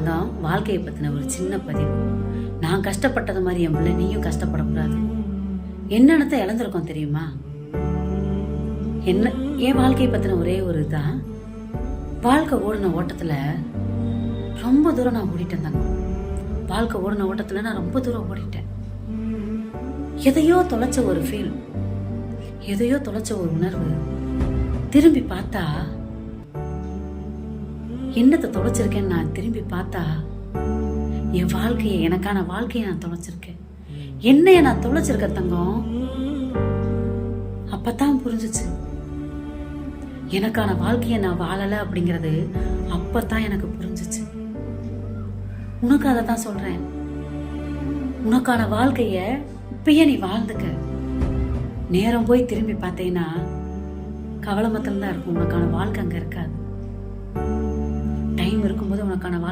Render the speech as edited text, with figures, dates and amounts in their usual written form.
தங்கம், வாழ்க்கையை பத்தின ஒரு சின்ன பதிவு. நான் கஷ்டப்பட்டது மாதிரி என் பிள்ளை நீயும் கஷ்டப்படக்கூடாது. என்னென்னத்தை இழந்திருக்கோம் தெரியுமா? என்ன என் வாழ்க்கையை பத்தின ஒரே ஒரு இதுதான். வாழ்க்கை ஓடின ஓட்டத்துல ரொம்ப தூரம் நான் ஓடிட்டேன் தங்கம். வாழ்க்கை ஓடின ஓட்டத்துல நான் ரொம்ப தூரம் ஓடிட்டேன். எதையோ தொலைச்ச ஒரு ஃபீல், எதையோ தொலைச்ச ஒரு உணர்வு. திரும்பி பார்த்தா என்னத்தை தொலைச்சிருக்கேன்னு நான் திரும்பி பார்த்தா என் வாழ்க்கையை, எனக்கான வாழ்க்கையை நான் தொலைச்சிருக்கேன். என்னைய நான் தொலைச்சிருக்க தங்கம். அப்பதான் புரிஞ்சிச்சு எனக்கான வாழ்க்கையை நான் வாழல அப்படிங்கிறது. அப்பதான் எனக்கு புரிஞ்சிச்சு. உனக்கு அதை தான் சொல்றேன். உனக்கான வாழ்க்கைய இப்பயே நீ வாழ்ந்துக்க. நேரம் போய் திரும்பி பார்த்தேன்னா கவலை மாத்திரம் தான் இருக்கும். உனக்கான வாழ்க்கை அங்க இருக்காது. டைம் இருக்கும்போது உனக்கான வாழ்க்கை